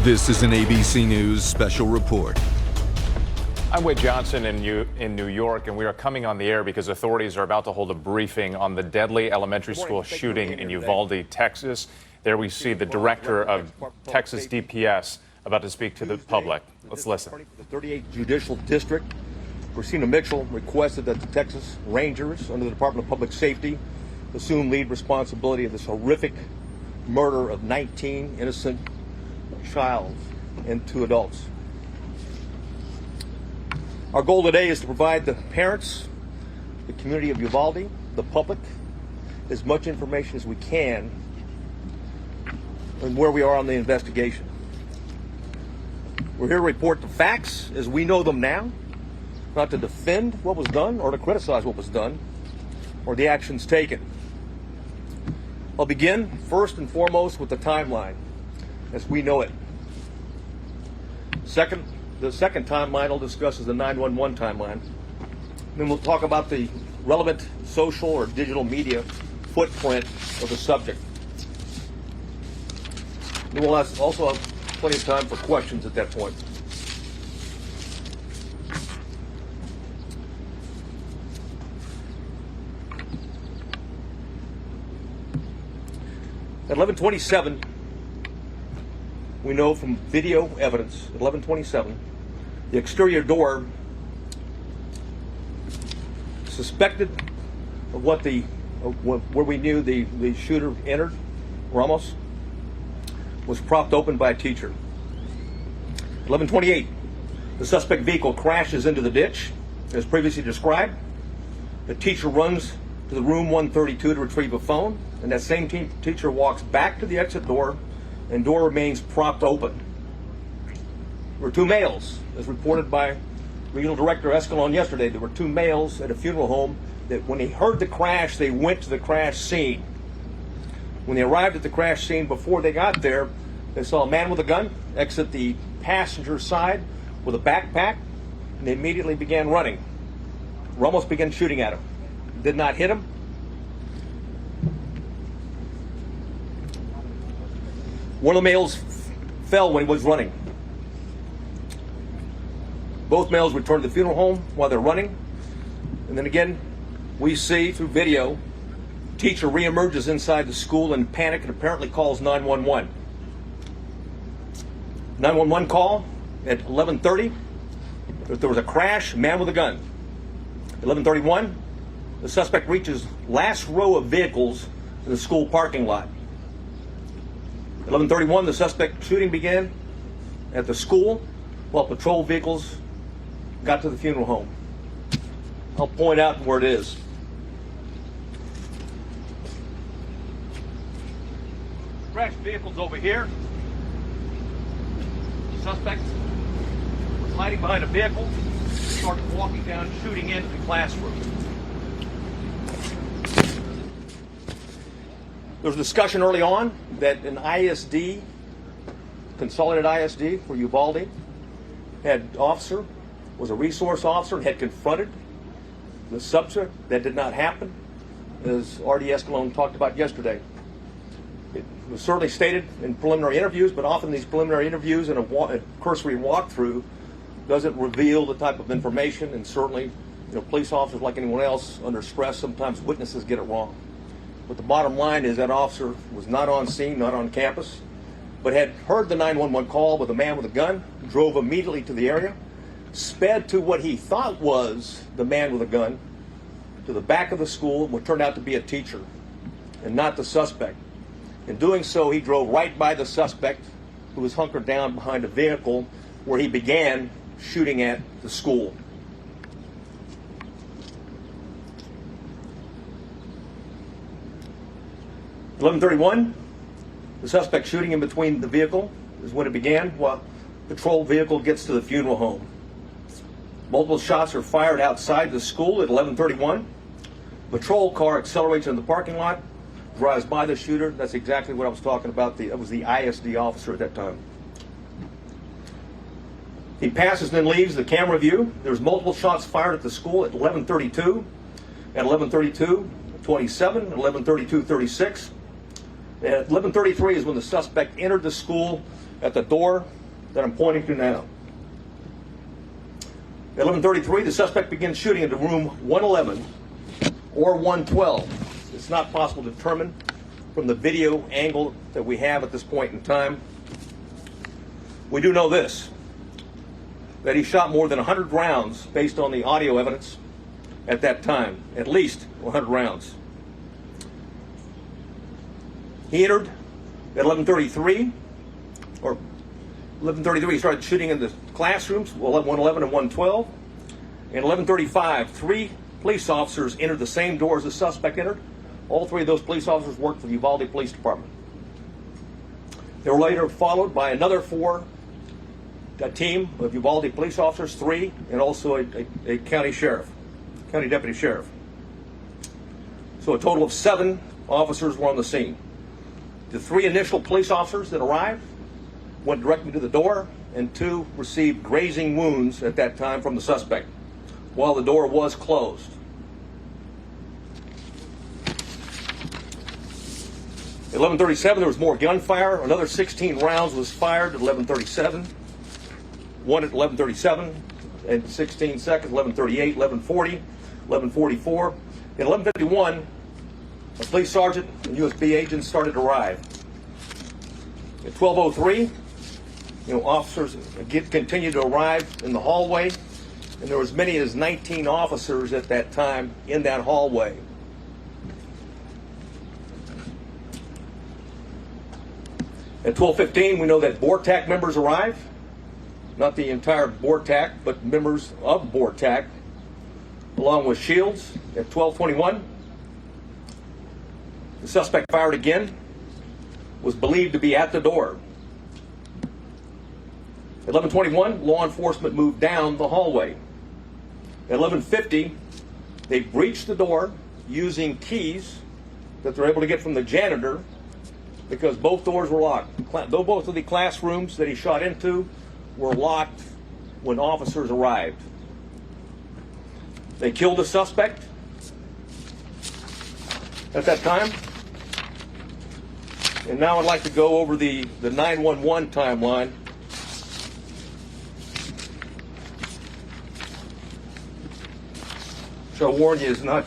This is an ABC News special report. I'm Wade Johnson in New York, and we are coming on the air because authorities are about to hold a briefing on the deadly elementary school shooting in Uvalde, Texas. There we see the director of Texas DPS about to speak to the public. Let's listen. The 38th Judicial District, Christina Mitchell requested that the Texas Rangers, under the Department of Public Safety, assume lead responsibility of this horrific murder of 19 innocent child and 2 adults. Our goal today is to provide the parents, the community of Uvalde, the public, as much information as we can on where we are on the investigation. We're here to report the facts as we know them now, not to defend what was done or to criticize what was done or the actions taken. I'll begin first and foremost with the timeline as we know it. The second timeline I'll discuss is the 911 timeline. Then we'll talk about the relevant social or digital media footprint of the subject. Then we'll also have plenty of time for questions at that point. At 11:27, we know from video evidence, at 11:27, the exterior door suspected of where we knew the shooter entered, Ramos, was propped open by a teacher. 11:28, the suspect vehicle crashes into the ditch, as previously described. The teacher runs to the room 132 to retrieve a phone, and that same teacher walks back to the exit door, and door remains propped open. There were 2 males, as reported by Regional Director Escalon yesterday. There were 2 males at a funeral home that when they heard the crash, they went to the crash scene. When they arrived at the crash scene, before they got there, they saw a man with a gun exit the passenger side with a backpack, and they immediately began running. Ramos began shooting at him. Did not hit him. One of the males fell when he was running. Both males returned to the funeral home while they're running. And then again, we see through video, teacher reemerges inside the school in panic and apparently calls 911. 911 call at 11:30. There was a crash, man with a gun. 11:31, the suspect reaches last row of vehicles in the school parking lot. 11:31, the suspect shooting began at the school while patrol vehicles got to the funeral home. I'll point out where it is. Crashed vehicles over here. The suspect was hiding behind a vehicle, started walking down, shooting into the classroom. There was discussion early on that an ISD, consolidated ISD for Uvalde, was a resource officer and had confronted the subject. That did not happen, as R.D. Escalon talked about yesterday. It was certainly stated in preliminary interviews, but often these preliminary interviews and a cursory walkthrough doesn't reveal the type of information, and certainly, police officers, like anyone else, under stress, sometimes witnesses get it wrong. But the bottom line is that officer was not on scene, not on campus, but had heard the 911 call with a man with a gun, drove immediately to the area, sped to what he thought was the man with a gun, to the back of the school, what turned out to be a teacher, and not the suspect. In doing so, he drove right by the suspect, who was hunkered down behind a vehicle where he began shooting at the school. At 11:31, the suspect shooting in between the vehicle is when it began, while patrol vehicle gets to the funeral home. Multiple shots are fired outside the school at 11:31. Patrol car accelerates in the parking lot, drives by the shooter. That's exactly what I was talking about. It was the ISD officer at that time. He passes and then leaves the camera view. There's multiple shots fired at the school at 11:32, at 11:32:27, at 11:32:36, At 11:33 is when the suspect entered the school at the door that I'm pointing to now. At 11:33, the suspect begins shooting into room 111 or 112. It's not possible to determine from the video angle that we have at this point in time. We do know this, that he shot more than 100 rounds based on the audio evidence at that time, at least 100 rounds. He entered at 11:33, or 11:33 he started shooting in the classrooms, 111 and 112. And 11:35, 3 police officers entered the same door as the suspect entered. All 3 of those police officers worked for the Uvalde Police Department. They were later followed by another 4, a team of Uvalde police officers, 3, and also a county deputy sheriff. So a total of 7 officers were on the scene. The 3 initial police officers that arrived went directly to the door, and 2 received grazing wounds at that time from the suspect while the door was closed. At 11:37, there was more gunfire. Another 16 rounds was fired at 11:37. 1 at 11:37 and 16 seconds, 11:38, 11:40, 11:44. At 11:51, a police sergeant and USB agents started to arrive. At 12:03, officers continued to arrive in the hallway, and there were as many as 19 officers at that time in that hallway. At 12:15, we know that BORTAC members arrived. Not the entire BORTAC, but members of BORTAC, along with Shields. At 12:21, the suspect fired again, was believed to be at the door. At 11:21, law enforcement moved down the hallway. At 11:50, they breached the door using keys that they're able to get from the janitor, because both doors were locked. Though both of the classrooms that he shot into were locked when officers arrived. They killed the suspect at that time. And now I'd like to go over the 911 timeline. Which I'll warn you is not.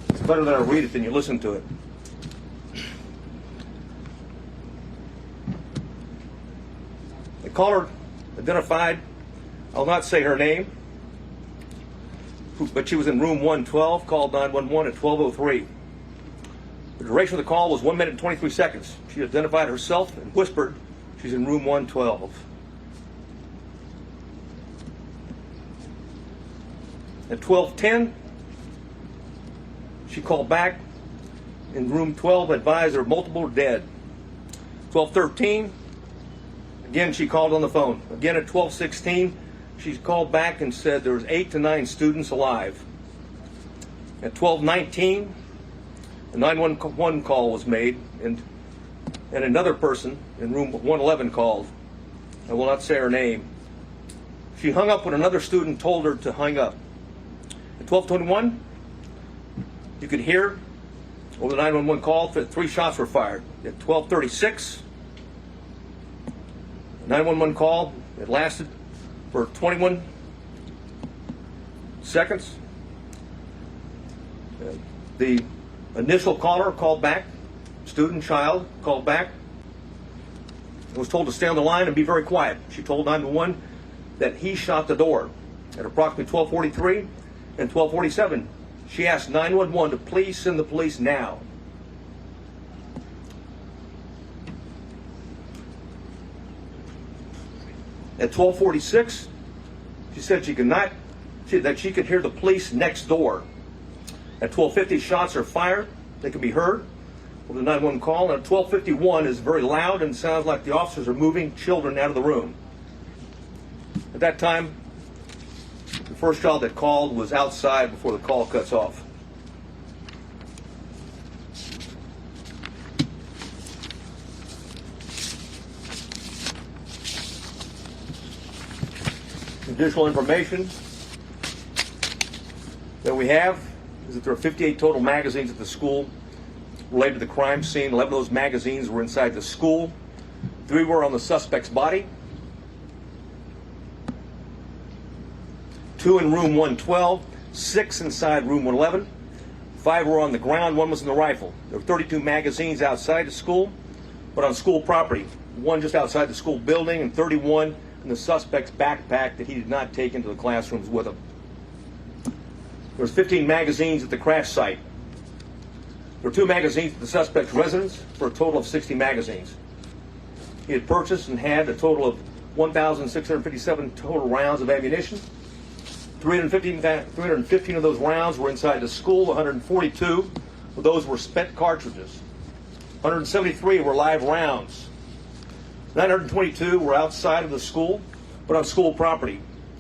It's better that I read it than you listen to it. The caller identified, I'll not say her name, but she was in room 112, called 911 at 12:03. The duration of the call was 1 minute and 23 seconds. She identified herself and whispered she's in room 112. At 12:10, she called back in room 12, advised her multiple dead. 12:13, again she called on the phone. Again at 12:16, she called back and said there was 8 to 9 students alive. At 12:19, a 911 call was made, and another person in room 111 called. I will not say her name. She hung up when another student told her to hang up. At 12:21, you could hear over the 911 call that 3 shots were fired. At 12:36, the 911 call, it lasted for 21 seconds. The initial caller called back, student, child, called back, and was told to stay on the line and be very quiet. She told 911 that he shot the door. At approximately 12:43 and 12:47, she asked 911 to please send the police now. At 12:46, she said that she could hear the police next door. At 12:50, shots are fired. They can be heard over the 911 call. And at 12:51 is very loud and sounds like the officers are moving children out of the room. At that time, the first child that called was outside before the call cuts off. Additional information that we have is that there are 58 total magazines at the school related to the crime scene. 11 of those magazines were inside the school. 3 were on the suspect's body. 2 in room 112, 6 inside room 111. 5 were on the ground, 1 was in the rifle. There were 32 magazines outside the school, but on school property. 1 just outside the school building and 31 in the suspect's backpack that he did not take into the classrooms with him. There was 15 magazines at the crash site. There were 2 magazines at the suspect's residence for a total of 60 magazines. He had purchased and had a total of 1,657 total rounds of ammunition. 315 of those rounds were inside the school. 142 of those were spent cartridges. 173 were live rounds. 922 were outside of the school, but on school property.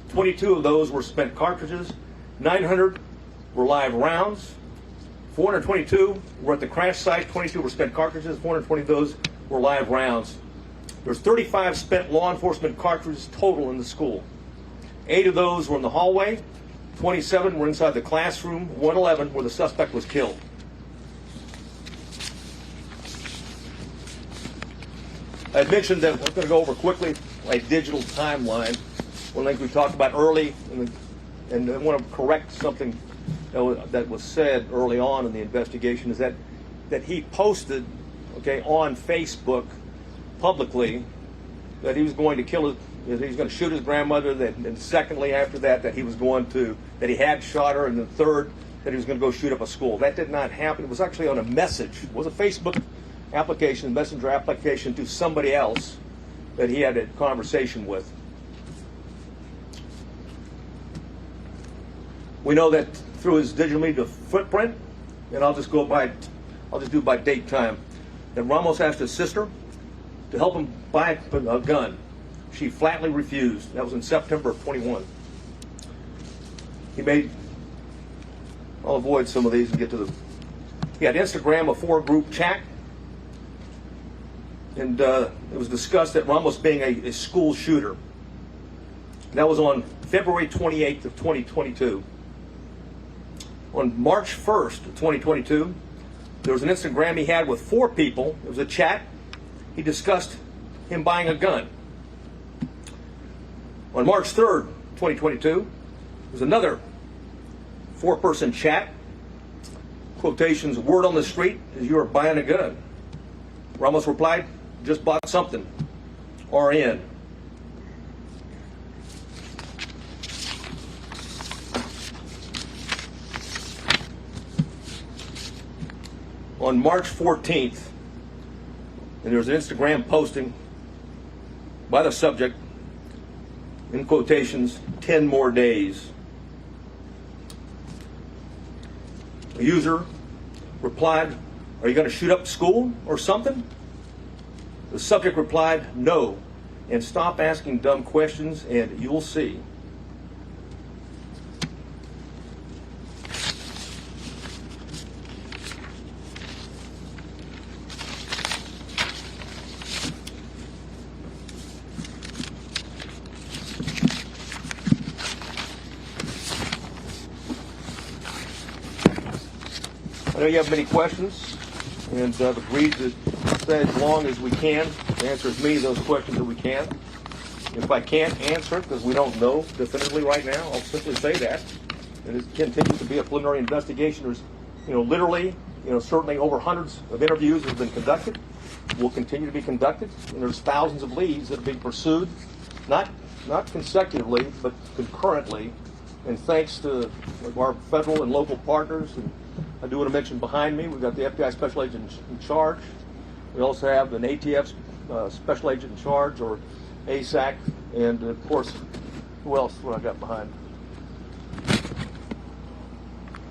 22 of those were spent cartridges. 900 were live rounds. 422 were at the crash site. 22 were spent cartridges. 420 of those were live rounds. There's 35 spent law enforcement cartridges total in the school. 8 of those were in the hallway. 27 were inside the classroom. 111 where the suspect was killed. I had mentioned that I'm going to go over quickly a digital timeline. One of the things we talked about early, and I want to correct something that was said early on in the investigation, is that he posted, on Facebook publicly that he was going to that he was going to shoot his grandmother. And secondly, after that he was that he had shot her, and the third that he was going to go shoot up a school. That did not happen. It was actually on a message. It was a Facebook application, messenger application to somebody else that he had a conversation with. We know that through his digital media footprint, and I'll just do by date time, that Ramos asked his sister to help him buy a gun. She flatly refused. That was in September of 21. I'll avoid some of these and get to he had Instagram, a 4-group chat, and it was discussed that Ramos being a school shooter. That was on February 28th of 2022. On March 1st of 2022, there was an Instagram he had with 4 people. It was a chat. He discussed him buying a gun. On March 3rd, 2022, there was another 4-person chat. Quotations, word on the street is you are buying a gun. Ramos replied, just bought something. RN. On March 14th, and there was an Instagram posting by the subject, in quotations, 10 more days. A user replied, are you going to shoot up school or something? The subject replied, no, and stop asking dumb questions and you'll see. I know you have many questions, and I've agreed to stay as long as we can to answer as many of those questions as we can. If I can't answer it because we don't know definitively right now, I'll simply say that. And it continues to be a preliminary investigation. There's, literally, certainly over hundreds of interviews that have been conducted, will continue to be conducted, and there's thousands of leads that are being pursued, not consecutively, but concurrently. And thanks to our federal and local partners, and I do want to mention behind me, we've got the FBI Special Agent in charge. We also have an ATF Special Agent in charge, or ASAC, and of course, who else? What I got behind?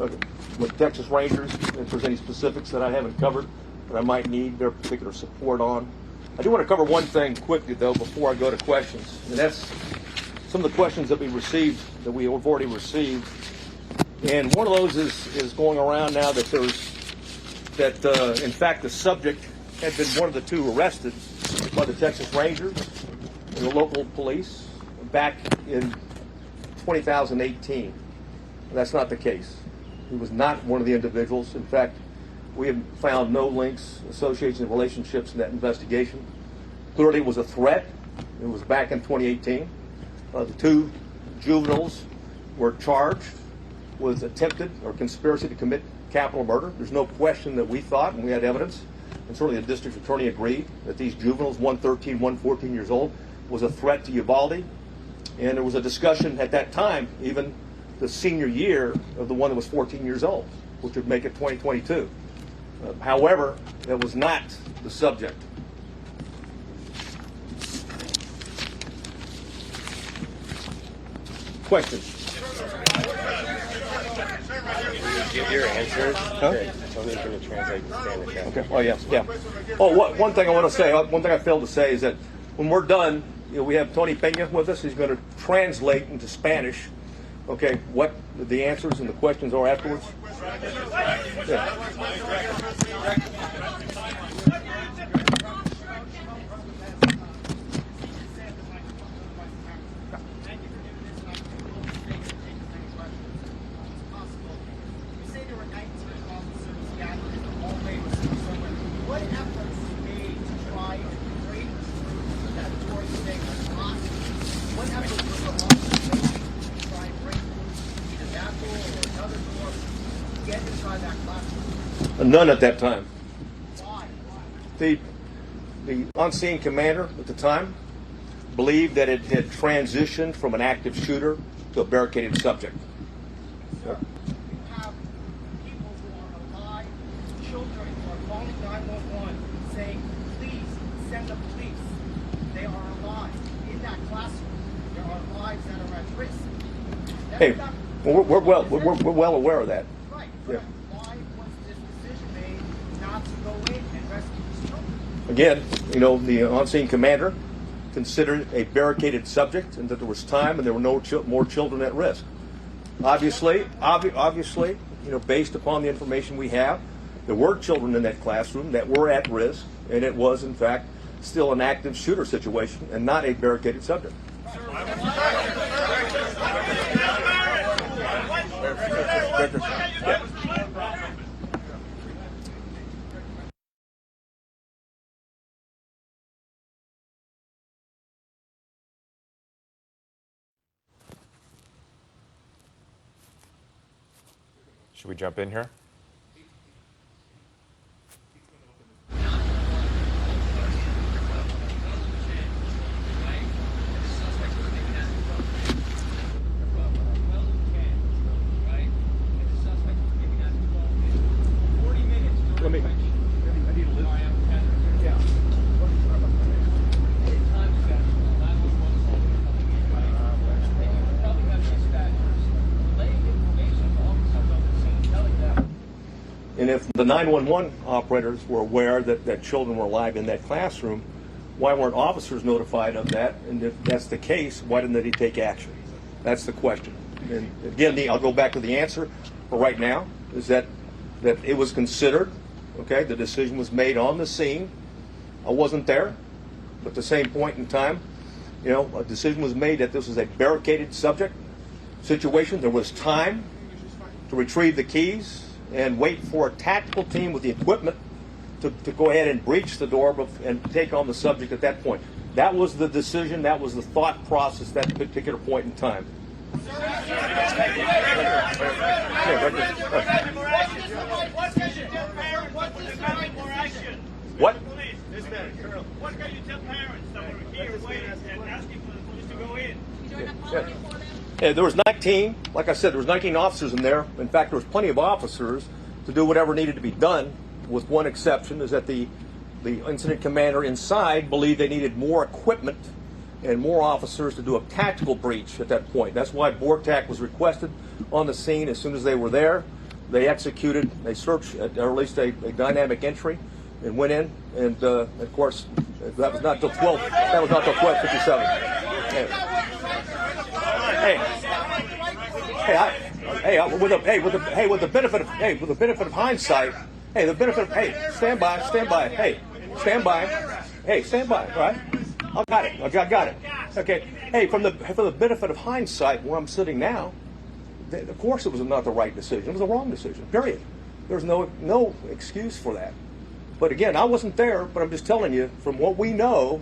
Okay. With Texas Rangers, if there's any specifics that I haven't covered that I might need their particular support on. I do want to cover one thing quickly, though, before I go to questions, and that's some of the questions that we have already received. And one of those is going around now that in fact, the subject had been one of the 2 arrested by the Texas Rangers and the local police back in 2018. That's not the case. He was not one of the individuals. In fact, we have found no links, associations, and relationships in that investigation. Clearly, it was a threat. It was back in 2018. The two juveniles were charged with attempted or conspiracy to commit capital murder. There's no question that we thought, and we had evidence, and certainly the district attorney agreed, that these juveniles, one 13, one 14 years old, was a threat to Uvalde. And there was a discussion at that time, even the senior year of the one that was 14 years old, which would make it 2022. However, that was not the subject. Questions? Give your answers. Huh? Tony's going to translate the Spanish. Okay. Oh, yes. Yeah. Oh, one thing I want to say, one thing I failed to say is that when we're done, we have Tony Pena with us. He's going to translate into Spanish, okay, what the answers and the questions are afterwards. Yeah. None at that time. The on-scene commander at the time believed that it had transitioned from an active shooter to a barricaded subject. We have people who are alive, children who are calling 911 saying, please send the police. They are alive. In that classroom, there are lives that are at risk. Hey, we're well aware of that. Right. Yeah. Why was this decision made not to go in and rescue these children? Again, the on-scene commander considered a barricaded subject and that there was time and there were no more children at risk. Obviously, based upon the information we have, there were children in that classroom that were at risk, and it was, in fact, still an active shooter situation and not a barricaded subject. Yeah. Should we jump in here? And if the 911 operators were aware that children were alive in that classroom, why weren't officers notified of that? And if that's the case, why didn't they take action? That's the question. And again, I'll go back to the answer for right now, is that it was considered, okay, the decision was made on the scene. I wasn't there, but at the same point in time, a decision was made that this was a barricaded subject situation. There was time to retrieve the keys and wait for a tactical team with the equipment to go ahead and breach the door and take on the subject at that point. That was the decision, that was the thought process at that particular point in time. What? What can you tell parents that were here waiting and asking for the police to go in? Yeah, there was 19, like I said, there was 19 officers in there. In fact, there was plenty of officers to do whatever needed to be done, with one exception, is that the incident commander inside believed they needed more equipment and more officers to do a tactical breach at that point. That's why BORTAC was requested on the scene. As soon as they were there, they executed a search, or at least a dynamic entry, and went in. And of course, that was not till 12. That was not till 12:57. With the benefit of hindsight, stand by, right? I got it. Okay. Hey, from the benefit of hindsight, where I'm sitting now, of course it was not the right decision. It was a wrong decision, period. There's no excuse for that. But again, I wasn't there, but I'm just telling you, from what we know,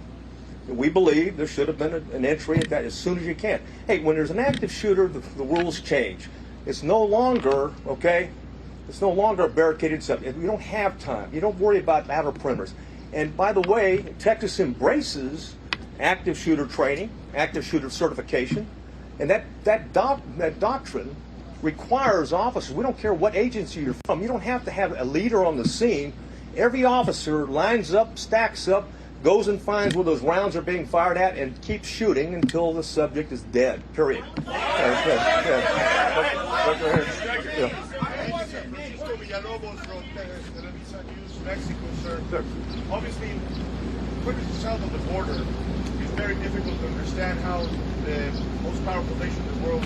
we believe there should have been an entry at that as soon as you can. Hey, when there's an active shooter, the rules change. It's no longer, okay, it's no longer a barricaded subject. You don't have time. You don't worry about outer perimeters. And by the way, Texas embraces active shooter training, active shooter certification, and that doctrine requires officers, we don't care what agency you're from, you don't have to have a leader on the scene. Every officer lines up, stacks up, goes and finds where those rounds are being fired at, and keeps shooting until the subject is dead, period. Mexico, sir. Obviously, quickly south of the border, it's very difficult to understand how the most powerful nation in the world,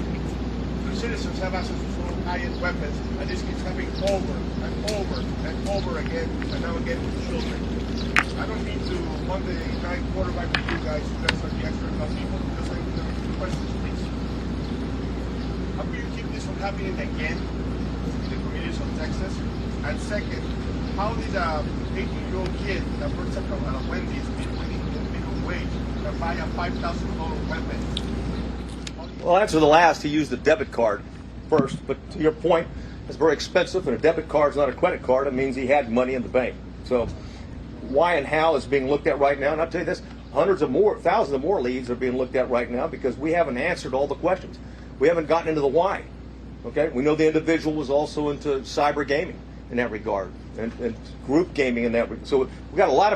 the citizens have access to so high-end weapons, and this keeps happening over and over and over again, and now again with children. I don't mean to Monday night quarterback with you guys are the expert enough people, just like the questions, please. How can you keep this from happening again in the communities of Texas? And second, how did a 18-year-old kid that works at Wendy's winning the minimum wage can buy a $5,000 weapon? Well, answer the last. He used the debit card first, but to your point, it's very expensive, and a debit card is not a credit card. It means he had money in the bank. So why and how is being looked at right now. And I'll tell you this, thousands of more leads are being looked at right now because we haven't answered all the questions. We haven't gotten into the why. Okay, we know the individual was also into cyber gaming in that regard, and group gaming in that regard. So we've got a lot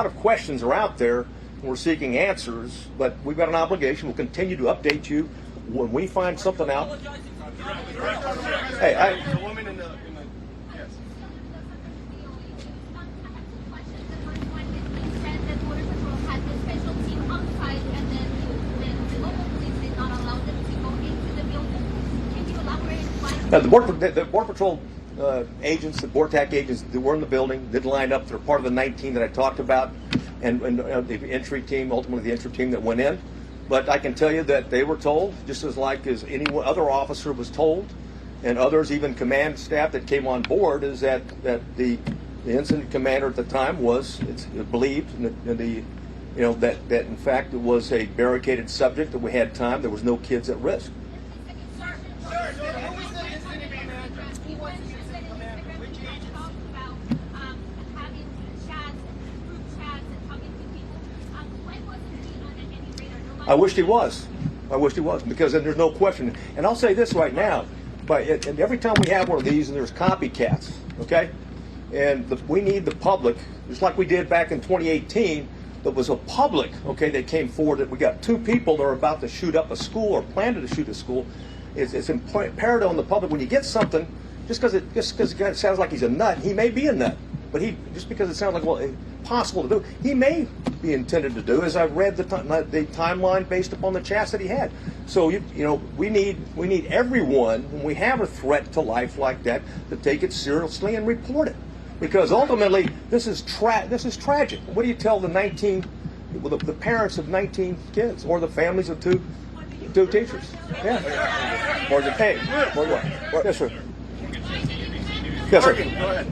of questions are out there, and we're seeking answers, but we've got an obligation. We'll continue to update you when we find something out. Hey, the woman in the yes. Now, the Border Patrol agents, the BORTAC agents that were in the building, did line up. They're part of the 19 that I talked about, and the entry team, ultimately the entry team that went in. But I can tell you that they were told, just as any other officer was told, and others, even command staff that came on board, is that the incident commander at the time believed that in fact it was a barricaded subject, that we had time, there was no kids at risk. I wished he was. Because then there's no question. And I'll say this right now, and every time we have one of these and there's copycats, okay? And we need the public, just like we did back in 2018, there was a public, okay, that came forward that we got 2 people that are about to shoot up a school or planning to shoot a school. It's imperative on the public, when you get something, just because it sounds like he's a nut, he may be a nut. But just because it sounds like, possible to do, he may be intended to do, as I've read the timeline based upon the chats that he had. So we need everyone, when we have a threat to life like that, to take it seriously and report it, because ultimately this is tragic. What do you tell the parents of 19 kids, or the families of two teachers? Yeah. Morgan, hey, Morgan. Yes, sir. Yes, sir. Go ahead.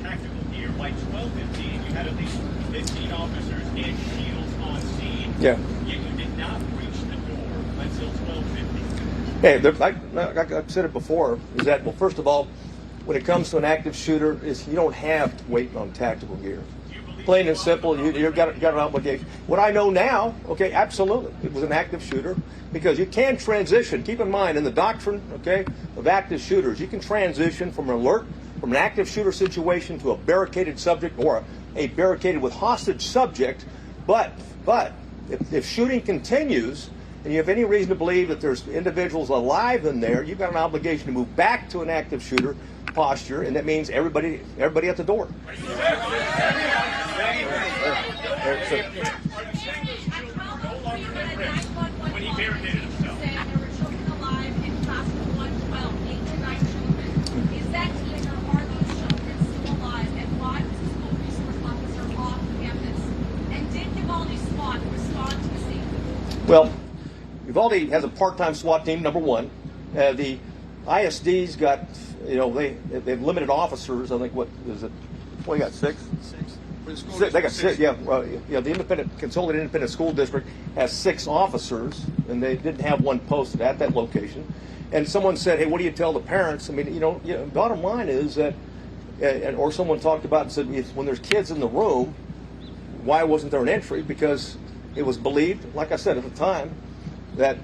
Tactical gear, by 12:15, you had at least 15 officers and shields on scene. Yeah. Yet you did not reach the door until 12:50. Hey, I've said it before, is that, well, first of all, when it comes to an active shooter, you don't have to wait on tactical gear. Plain and simple, you've got an obligation. What I know now, okay, absolutely, it was an active shooter, because you can transition. Keep in mind, in the doctrine, okay, of active shooters, you can transition from an active shooter situation to a barricaded subject, or a barricaded with hostage subject. But if shooting continues, and you have any reason to believe that there's individuals alive in there, you've got an obligation to move back to an active shooter posture, and that means everybody at the door. When he barricaded himself. Is that clear? Are those children still alive? And why was the school resource officer off campus? And did Uvalde SWAT respond to the scene? Well, Uvalde has a part-time SWAT team, number one. The ISD's got, they've limited officers. I think, what is it? What, you got 6? Six. They got 6. Yeah, the Consolidated Independent School District has 6 officers, and they didn't have one posted at that location. And someone said, "Hey, what do you tell the parents?" I mean, bottom line is that, or someone talked about and said, when there's kids in the room, why wasn't there an entry? Because it was believed, like I said at the time, that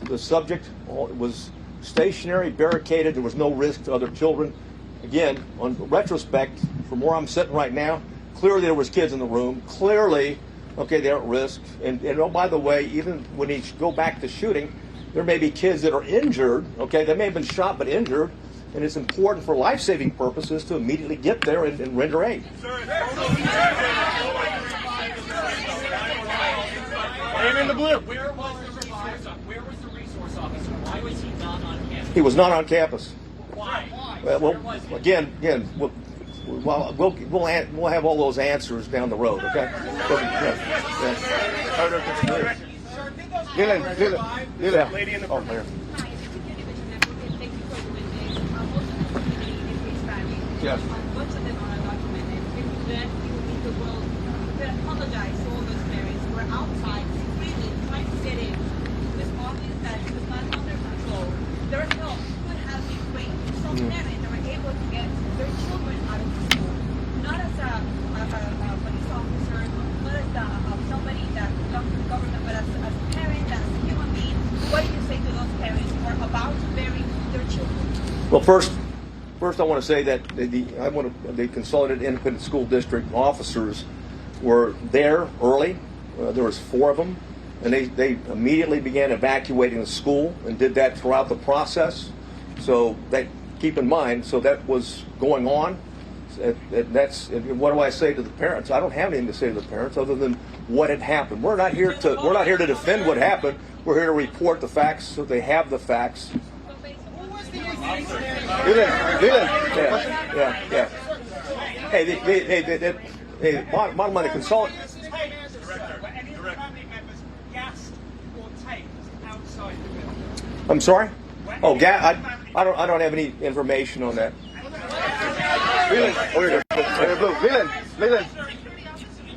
the subject was stationary, barricaded. There was no risk to other children. Again, on retrospect, from where I'm sitting right now, clearly there was kids in the room. Clearly, okay, they're at risk. And oh, by the way, even when you go back to shooting, there may be kids that are injured. Okay, they may have been shot but injured, and it's important for life-saving purposes to immediately get there and render aid. I'm in the blue. Where was the resource officer? Why was he not on campus? He was not on campus. Why? Well, again, we'll have all those answers down the road. Okay. Dylan. Lady in the front there. Yes. A bunch of them are undocumented. Then you need the world to apologize to all those parents who are outside screaming, trying to get in. It's obvious that it was not under control. Their help could have been great. Some parents that were able to get their children out of the school, not as a police officer, not as somebody that belongs to the government, but as a parent, as a human being. What do you say to those parents who are about to bury their children? Well, first, I want to say that the Consolidated Independent School District officers were there early. There was 4 of them, and they immediately began evacuating the school and did that throughout the process. So that, keep in mind, so that was going on. And what do I say to the parents? I don't have anything to say to the parents other than what had happened. We're not here to defend what happened. We're here to report the facts so they have the facts. Yeah. Hey, bottom line, the consultant. I'm sorry? Oh, I don't have any information on that.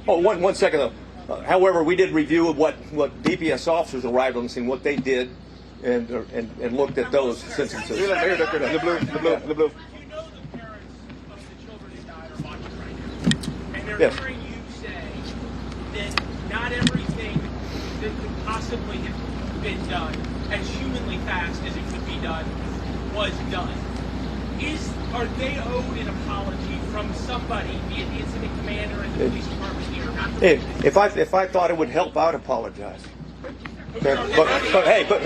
Oh, one second though. However, we did review what DPS officers arrived on the scene, what they did, and looked at those instances. The blue. You know the parents of the children who died are watching right now. And they're hearing you say that not everything that could possibly have been done as humanly fast as it could be done was done. Are they owed an apology from somebody, be it the incident commander in the police department here? If I thought it would help, I'd apologize. Okay. But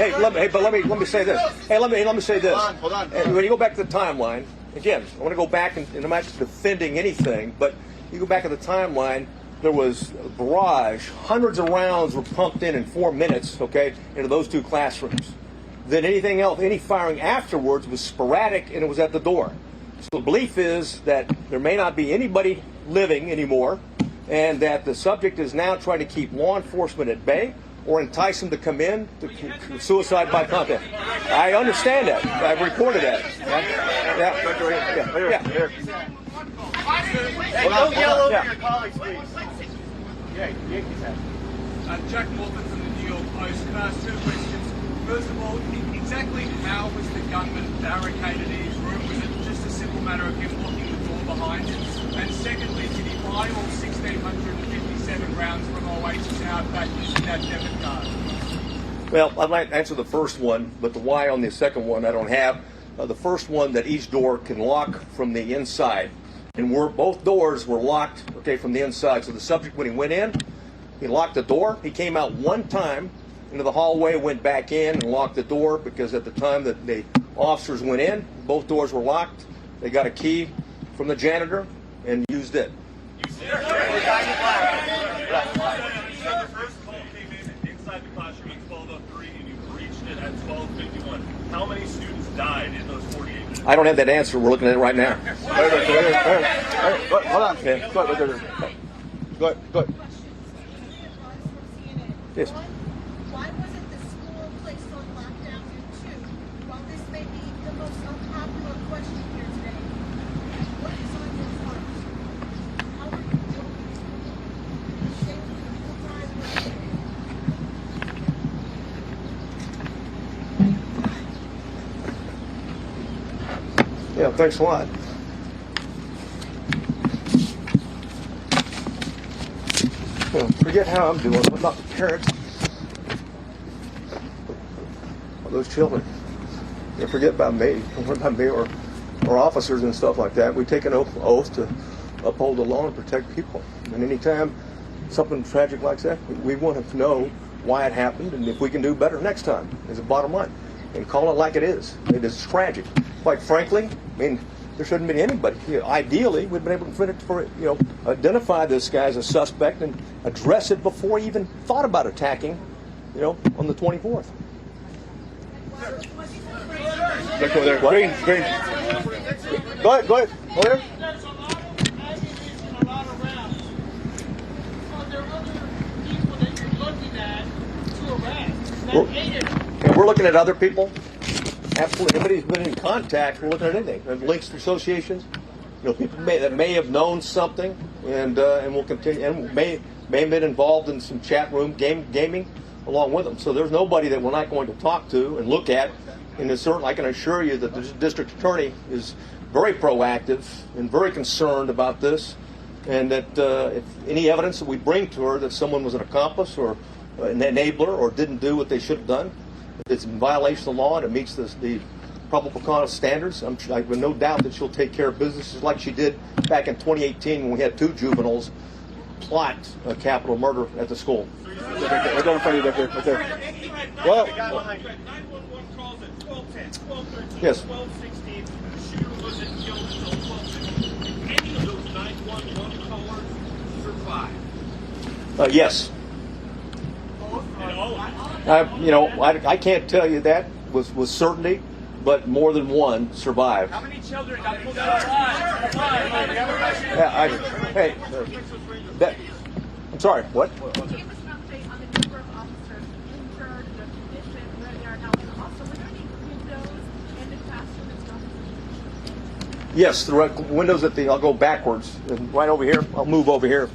let me say this. Hey, let me say this. Hold on. When you go back to the timeline, again, I want to go back and I'm not defending anything, but you go back to the timeline. There was a barrage. Hundreds of rounds were pumped in 4 minutes. Okay, into those 2 classrooms. Then anything else, any firing afterwards was sporadic, and it was at the door. So the belief is that there may not be anybody living anymore, and that the subject is now trying to keep law enforcement at bay or entice them to come in to suicide by contact. I understand that. I've reported that. Don't yell over your colleagues, please. Jack Morton from the New York Post. Can I ask 2 questions? First of all, exactly how was the gunman barricaded in his room? Was it just a simple matter of him locking the door behind him? And secondly, did he buy all 1,657 rounds from Oasis Outback using that debit card? Well, I'd like to answer the first one, but the why on the second one I don't have. The first one, that each door can lock from the inside. And both doors were locked, okay, from the inside. So the subject, when he went in, he locked the door. He came out one time into the hallway, went back in and locked the door, because at the time that the officers went in, both doors were locked. They got a key from the janitor and used it. So the first call came in inside the classroom at 12:03 and you breached it at 12:51. How many students died in those 48 minutes? I don't have that answer. We're looking at it right now. Hold on. Yeah. Go ahead. Yes. Why wasn't the school placed on lockdown in 2? While this may be the most unpopular question here today. What is on your heart? How are you doing? Safety the whole time we're Yeah, thanks a lot. Well, forget how I'm doing, but not the parents of those children. They forget about me, or officers and stuff like that. We take an oath to uphold the law and protect people. And anytime something tragic like that, we want to know why it happened and if we can do better next time, is the bottom line. And call it like it is. It is tragic. Quite frankly, I mean, there shouldn't be anybody. Ideally, we've been able to identify this guy as a suspect and address it before he even thought about attacking, on the 24th. Let's go there. Green. Go ahead. Go there. There's a lot of ammunition, a lot of rounds. So there are other people that you're looking at to arrest. That hated them. And we're looking at other people. Absolutely. Anybody who's been in contact, we're looking at anything. And links to associations, people that may have known something, and will continue, and may have been involved in some chat room gaming along with them. So there's nobody that we're not going to talk to and look at. And it's certainly, I can assure you that the district attorney is very proactive and very concerned about this, and that if any evidence that we bring to her that someone was an accomplice or an enabler or didn't do what they should have done, it's in violation of the law and it meets the probable cause standards, I have no doubt that she'll take care of business like she did back in 2018 when we had 2 juveniles plot a capital murder at the school. Right down in front of you, right there. Well, 911 calls at 12:10, 12:13, Yes. 12:16. The shooter wasn't killed until 12:16. Any of those 911 callers survived? yes. I can't tell you that with certainty, but more than one survived. How many children got pulled out alive? I'm sorry, what? Give us an update on the number of officers injured, the condition, where they are now, and also were there any windows in the classroom and stuff? Yes, the windows I'll go backwards, and right over here, I'll move over here.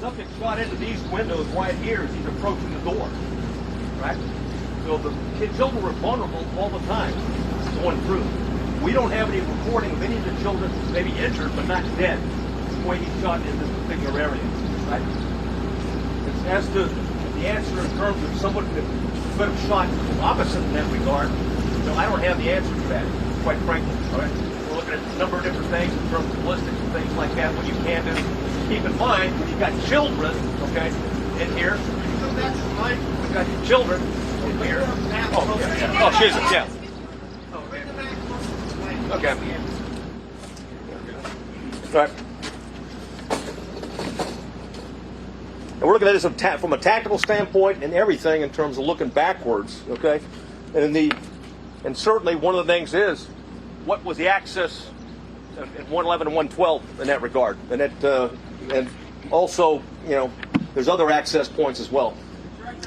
Something shot into these windows right here as he's approaching the door, right? So the children were vulnerable all the time going through. We don't have any recording of any of the children maybe injured but not dead the way he shot in this particular area, right? As to the answer in terms of someone that could have shot opposite in that regard, I don't have the answer to that, quite frankly. All right? We're looking at a number of different things in terms of ballistics and things like that. What you can do, keep in mind, when you've got children, in here, we've got children in here. Oh, Jesus, yeah. Okay. All right. And we're looking at this from a tactical standpoint and everything in terms of looking backwards, okay? And certainly one of the things is, what was the access in 111 and 112 in that regard? And also, there's other access points as well. Right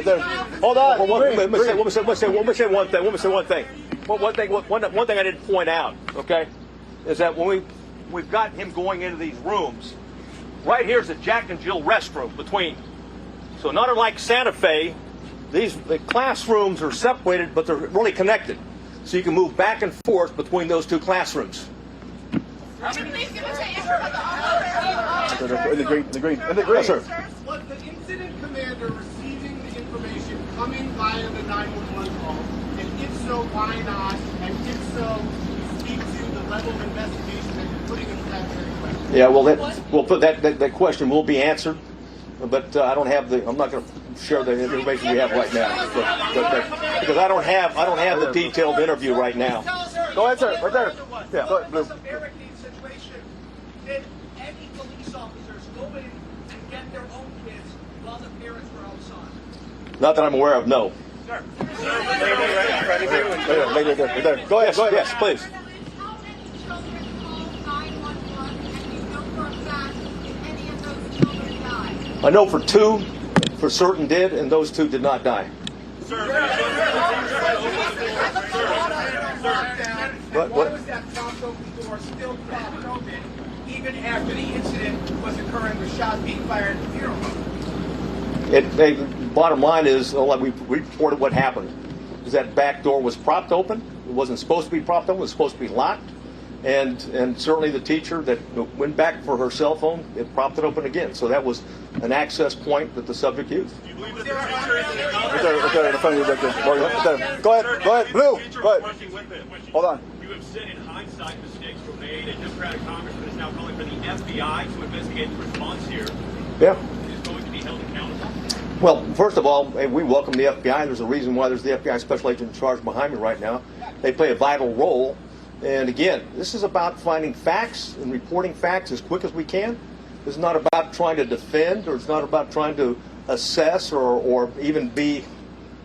there. Hold on. Let me say one thing. One thing I didn't point out, okay, is that when we've got him going into these rooms, right here's the Jack and Jill restroom between. So not unlike Santa Fe, the classrooms are separated, but they're really connected. So you can move back and forth between those 2 classrooms. Please give us an answer about the officer. In the green. Yes, sir. Was the incident commander receiving the information coming via the 911 call? And if so, why not? And if so, speak to the level of investigation that you're putting into that very question. Yeah, well, that question will be answered, but I don't have I'm not going to share the information we have right now, because I don't have the detailed interview right now. Go ahead, sir. Right there. Yeah, go ahead, Blue. It's a barricade situation. Did any police officers go in and get their own kids while the parents were outside? Not that I'm aware of, no. Sir. Right there. Go ahead. Yes, please. How many children called 911 and you know for a fact if any of those children died? I know for 2, for certain did, and those 2 did not die. What was that propped open door still propped open even after the incident was occurring with shots being fired at the funeral home? Bottom line is, we reported what happened. Is that back door was propped open. It wasn't supposed to be propped open. It was supposed to be locked. And certainly the teacher that went back for her cell phone, it propped it open again. So that was an access point that the subject used. Do you believe that the teacher is in Go ahead, Blue. Go ahead. Hold on. You have said in hindsight mistakes were made, and Democratic Congressman is now calling for the FBI to investigate the response here. Yeah. Is going to be held accountable. Well, first of all, we welcome the FBI. There's a reason why there's the FBI special agent in charge behind me right now. They play a vital role. And again, this is about finding facts and reporting facts as quick as we can. This is not about trying to defend, or it's not about trying to assess or even be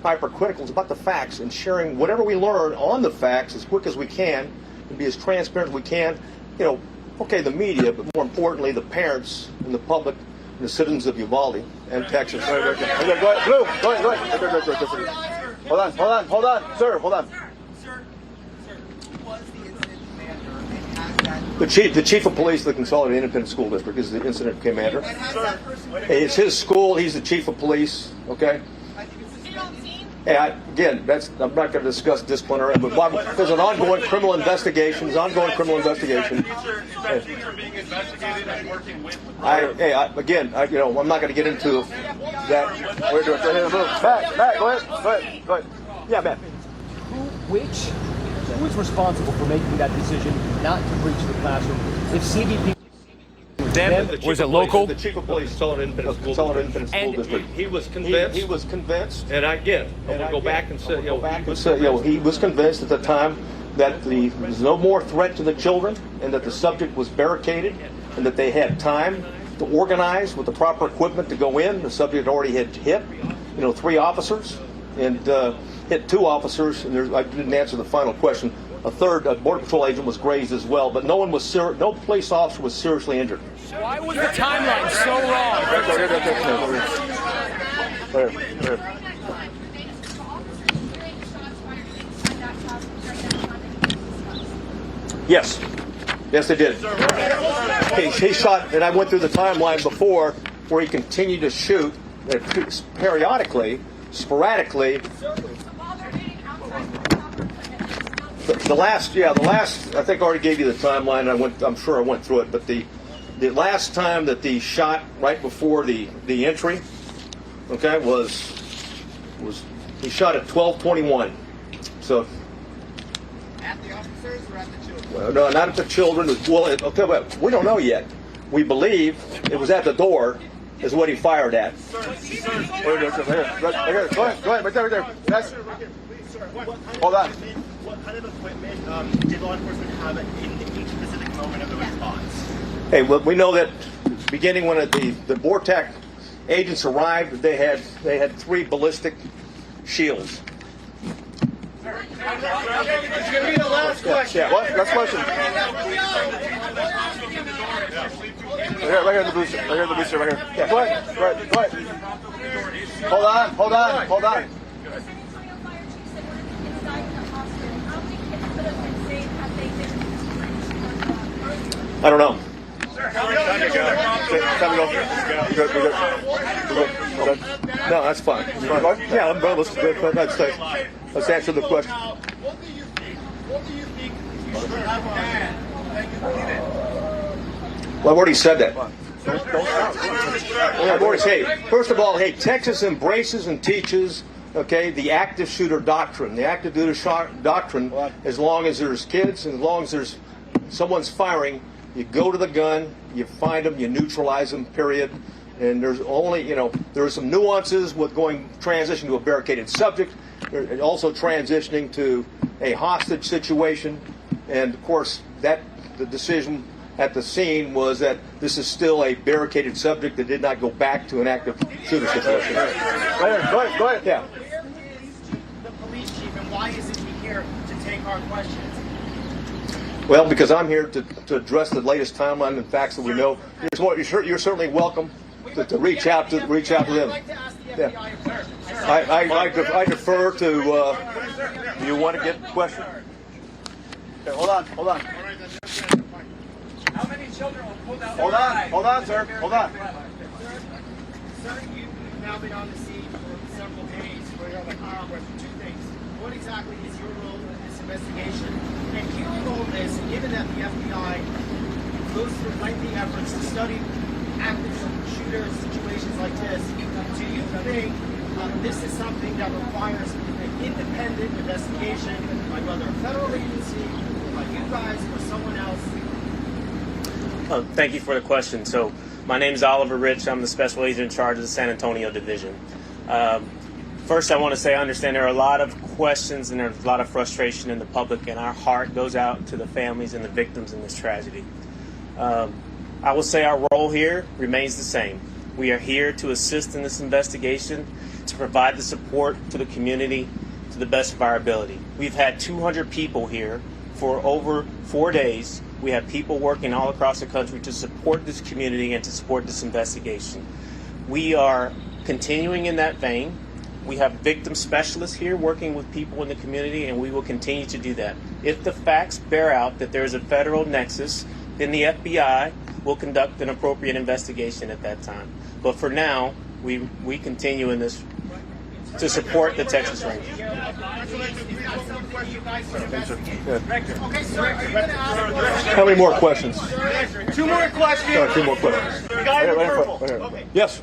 hypercritical. It's about the facts and sharing whatever we learn on the facts as quick as we can and be as transparent as we can. Okay, the media, but more importantly, the parents and the public and the citizens of Uvalde and Texas. Go ahead, Blue. Go ahead. Hold on. Sir, hold on. The chief of police of the Consolidated Independent School District is the incident commander. It's his school. He's the chief of police. Okay. Hey, I'm not going to discuss disciplinary, but there's an ongoing criminal investigation. There's ongoing criminal investigation. being investigated and working with? I'm not going to get into that. Matt, go ahead. Yeah, Matt. Who is responsible for making that decision not to breach the classroom? If CBP Was it local? The chief of police, Consolidated Independent School District. He was convinced. He was convinced. And again, I'm going to go back and say, he was convinced at the time that there was no more threat to the children, and that the subject was barricaded, and that they had time to organize with the proper equipment to go in. The subject already had hit, 3 officers, and hit 2 officers. And I didn't answer the final question. A third Border Patrol agent was grazed as well, but no police officer was seriously injured. Why was the timeline so wrong? Yes, they did. He shot, and I went through the timeline before, where he continued to shoot periodically, sporadically. The last, I think I already gave you the timeline. I'm sure I went through it, but the last time that the shot right before the entry, was he shot at 12:21. So. At the officers or at the children? Well, no, not at the children. Well, we don't know yet. We believe it was at the door, is what he fired at. Go ahead, right there. Yes. Hold on. What kind of equipment did law enforcement have in each specific moment of the response? Hey, well, we know that beginning when the BORTAC agents arrived, they had 3 ballistic shields. It's going to be the last question. Yeah, what? Last question. Right here in the booster. Right here. Yeah. Go ahead. Hold on. I don't know. No, that's fine. Yeah, let's answer the question. What do you think should have done? Well, I've already said that. First of all, Texas embraces and teaches, the active shooter doctrine. The active shooter doctrine, as long as there's kids and as long as there's someone's firing, you go to the gun, you find them, you neutralize them, period. And there's only, there are some nuances with transition to a barricaded subject, also transitioning to a hostage situation. And of course, the decision at the scene was that this is still a barricaded subject that did not go back to an active shooter situation. Go ahead. Yeah. Where is the police chief, and why isn't he here to take our questions? Well, because I'm here to address the latest timeline and facts that we know. You're certainly welcome to reach out to them. I'd like to ask the Yeah. I defer to, you want to get the question? Okay, hold on. How many children were pulled out? Hold on, sir. Hold on. Sir, you've now been on the scene for several days. Two things. What exactly is your role in this investigation? And hearing all this, and given that the FBI goes through lengthy efforts to study active shooter situations like this, do you think this is something that requires an independent investigation by whether a federal agency, by you guys, or someone else? Thank you for the question. So, my name is Oliver Rich. I'm the special agent in charge of the San Antonio division. First, I want to say I understand there are a lot of questions and there's a lot of frustration in the public, and our heart goes out to the families and the victims in this tragedy. I will say our role here remains the same. We are here to assist in this investigation, to provide the support to the community to the best of our ability. We've had 200 people here for over 4 days. We have people working all across the country to support this community and to support this investigation. We are continuing in that vein. We have victim specialists here working with people in the community, and we will continue to do that. If the facts bear out that there is a federal nexus, then the FBI will conduct an appropriate investigation at that time. But for now, we continue in this to support the Texas Rangers. How many more questions? Two more questions. Sorry, 2 more questions. The guy in purple. Okay. Yes.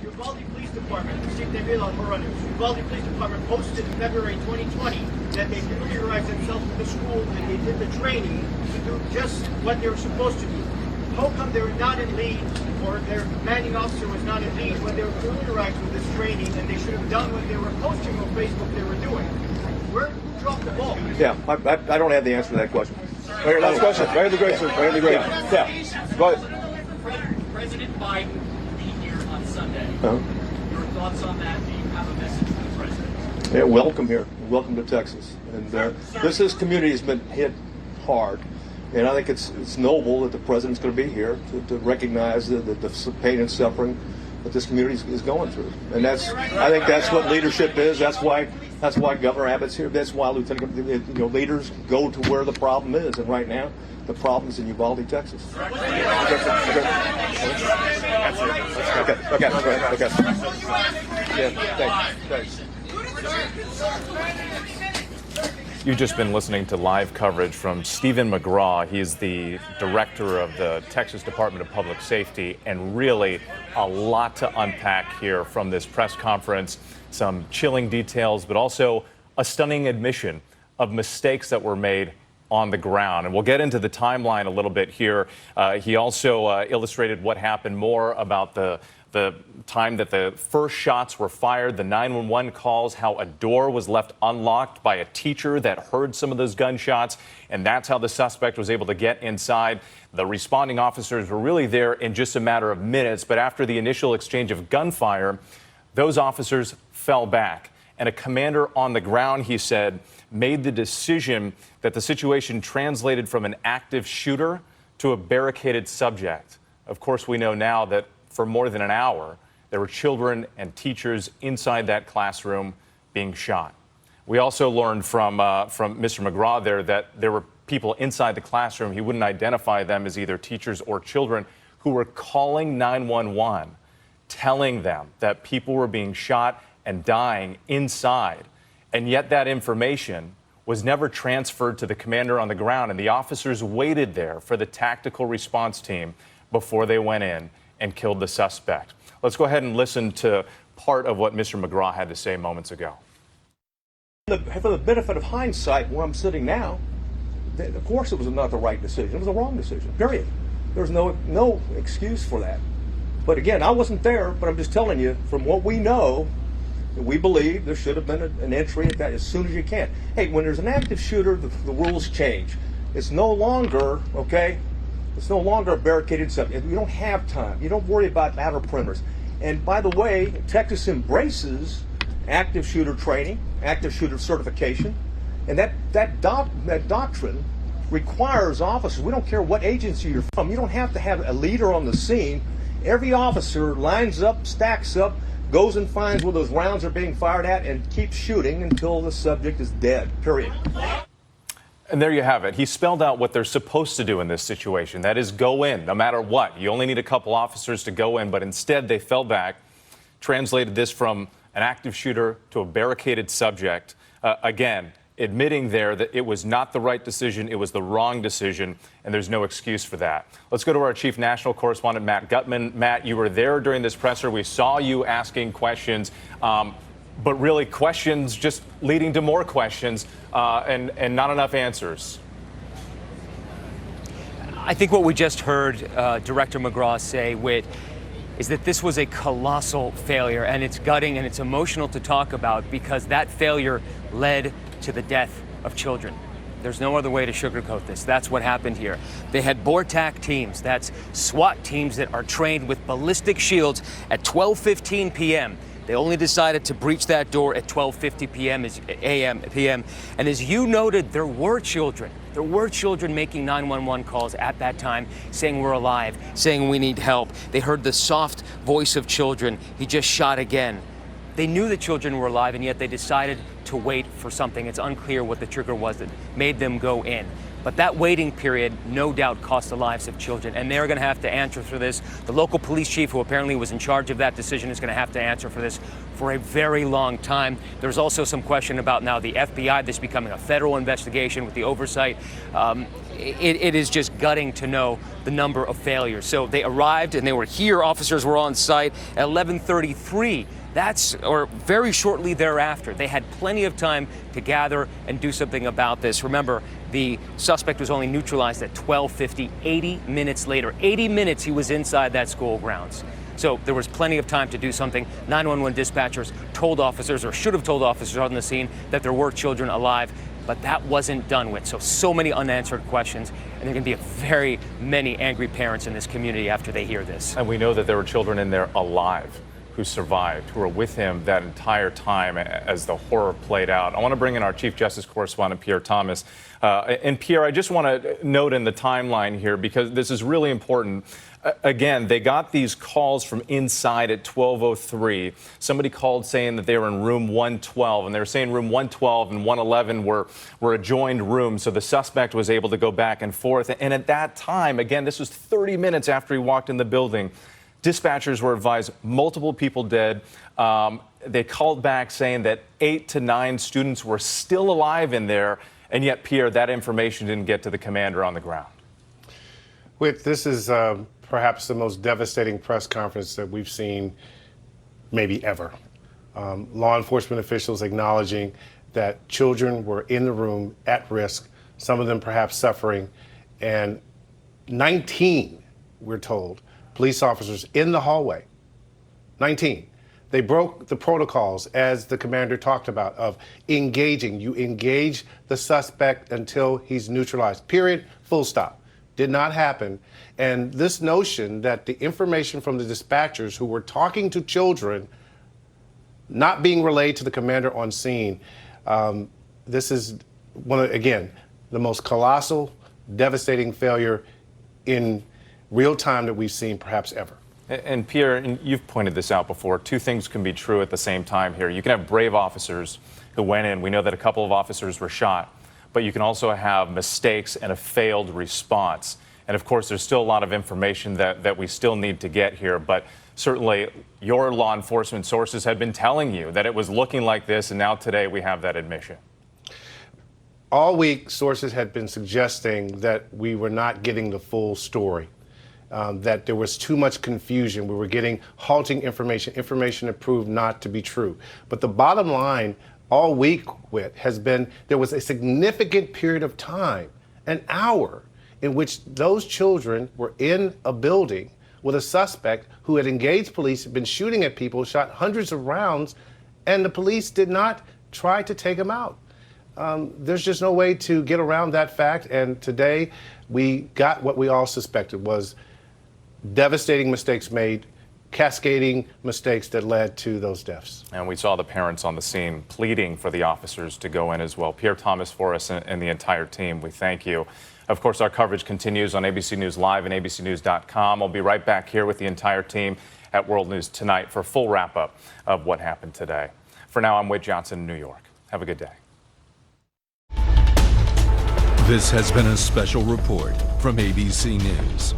Uvalde Police Department, Chief David on Murrah News. Uvalde Police Department posted in February 2020 that they familiarized themselves with the school and they did the training to do just what they were supposed to do. How come they were not in lead, or their commanding officer was not in lead when they were familiarized with this training, and they should have done what they were posting on Facebook they were doing? Who dropped the ball? Yeah, I don't have the answer to that question. Right here, last question. Right in the grade, sir. Right in the grade. Yeah. Go ahead. President Biden will be here on Sunday. Uh-huh. Your thoughts on that? Do you have a message for the president? Yeah, welcome here. Welcome to Texas. And this community has been hit hard. And I think it's noble that the president's going to be here to recognize the pain and suffering that this community is going through. And I think that's what leadership is. That's why Governor Abbott's here. That's why leaders go to where the problem is. And right now, the problem's in Uvalde, Texas. Okay. Yeah, thanks. You've just been listening to live coverage from Stephen McGraw. He is the director of the Texas Department of Public Safety, and really a lot to unpack here from this press conference. Some chilling details, but also a stunning admission of mistakes that were made on the ground. And we'll get into the timeline a little bit here. He also illustrated what happened more about the time that the first shots were fired, the 911 calls, how a door was left unlocked by a teacher that heard some of those gunshots, and that's how the suspect was able to get inside. The responding officers were really there in just a matter of minutes, but after the initial exchange of gunfire, those officers fell back. And a commander on the ground, he said, made the decision that the situation translated from an active shooter to a barricaded subject. Of course, we know now that for more than an hour, there were children and teachers inside that classroom being shot. We also learned from Mr. McGraw there that there were people inside the classroom, he wouldn't identify them as either teachers or children, who were calling 911, telling them that people were being shot and dying inside. And yet that information was never transferred to the commander on the ground, and the officers waited there for the tactical response team before they went in and killed the suspect. Let's go ahead and listen to part of what Mr. McGraw had to say moments ago. For the benefit of hindsight, where I'm sitting now, of course it was not the right decision. It was the wrong decision, period. There's no excuse for that. But again, I wasn't there, but I'm just telling you, from what we know, we believe there should have been an entry at that as soon as you can. Hey, when there's an active shooter, the rules change. It's no longer, okay, it's no longer a barricaded subject. You don't have time. You don't worry about outer perimeters. And by the way, Texas embraces active shooter training, active shooter certification, and that doctrine requires officers. We don't care what agency you're from. You don't have to have a leader on the scene. Every officer lines up, stacks up, goes and finds where those rounds are being fired at and keeps shooting until the subject is dead, period. And there you have it. He spelled out what they're supposed to do in this situation. That is go in, no matter what. You only need a couple officers to go in, but instead they fell back, translated this from an active shooter to a barricaded subject. Again, admitting there that it was not the right decision, it was the wrong decision, and there's no excuse for that. Let's go to our chief national correspondent, Matt Gutman. Matt, you were there during this presser. We saw you asking questions. But really questions just leading to more questions and not enough answers. I think what we just heard Director McGraw say, Whit, is that this was a colossal failure, and it's gutting and it's emotional to talk about because that failure led to the death of children. There's no other way to sugarcoat this. That's what happened here. They had BORTAC teams, that's SWAT teams that are trained with ballistic shields at 12:15 p.m. They only decided to breach that door at 12:50 p.m. And as you noted, there were children. There were children making 911 calls at that time, saying we're alive, saying we need help. They heard the soft voice of children. He just shot again. They knew the children were alive, and yet they decided to wait for something. It's unclear what the trigger was that made them go in. But that waiting period no doubt cost the lives of children, and they're going to have to answer for this. The local police chief, who apparently was in charge of that decision, is going to have to answer for this for a very long time. There's also some question about now the FBI, this becoming a federal investigation with the oversight. It is just gutting to know the number of failures. So they arrived and they were here. Officers were on site at 11:33. Or very shortly thereafter. They had plenty of time to gather and do something about this. Remember, the suspect was only neutralized at 12:50, 80 minutes later. 80 minutes he was inside that school grounds. So there was plenty of time to do something. 911 dispatchers told officers, or should have told officers on the scene, that there were children alive, but that wasn't done with. So many unanswered questions, and there are going to be very many angry parents in this community after they hear this. And we know that there were children in there alive who survived, who were with him that entire time as the horror played out. I want to bring in our Chief Justice correspondent, Pierre Thomas. And Pierre, I just want to note in the timeline here, because this is really important. Again, they got these calls from inside at 12:03. Somebody called saying that they were in room 112, and they were saying room 112 and 111 were adjoined rooms, so the suspect was able to go back and forth. And at that time, again, this was 30 minutes after he walked in the building, dispatchers were advised multiple people dead. They called back saying that 8 to 9 students were still alive in there, and yet, Pierre, that information didn't get to the commander on the ground. Whit, this is perhaps the most devastating press conference that we've seen maybe ever. Law enforcement officials acknowledging that children were in the room at risk, some of them perhaps suffering, and 19, we're told, police officers in the hallway. 19. They broke the protocols, as the commander talked about, of engaging. You engage the suspect until he's neutralized. Period. Full stop. Did not happen. And this notion that the information from the dispatchers who were talking to children not being relayed to the commander on scene, this is, again, the most colossal, devastating failure in real time that we've seen perhaps ever. And Pierre, and you've pointed this out before, two things can be true at the same time here. You can have brave officers who went in. We know that a couple of officers were shot, but you can also have mistakes and a failed response. And of course, there's still a lot of information that we still need to get here, but certainly your law enforcement sources had been telling you that it was looking like this, and now today we have that admission. All week, sources had been suggesting that we were not getting the full story. That there was too much confusion. We were getting halting information that proved not to be true. But the bottom line all week, Whit, has been there was a significant period of time, an hour, in which those children were in a building with a suspect who had engaged police, had been shooting at people, shot hundreds of rounds, and the police did not try to take him out. There's just no way to get around that fact, and today we got what we all suspected was devastating mistakes made, cascading mistakes that led to those deaths. And we saw the parents on the scene pleading for the officers to go in as well. Pierre Thomas for us and the entire team, we thank you. Of course, our coverage continues on ABC News Live and abcnews.com. I'll be right back here with the entire team at World News Tonight for a full wrap-up of what happened today. For now, I'm Wade Johnson in New York. Have a good day. This has been a special report from ABC News.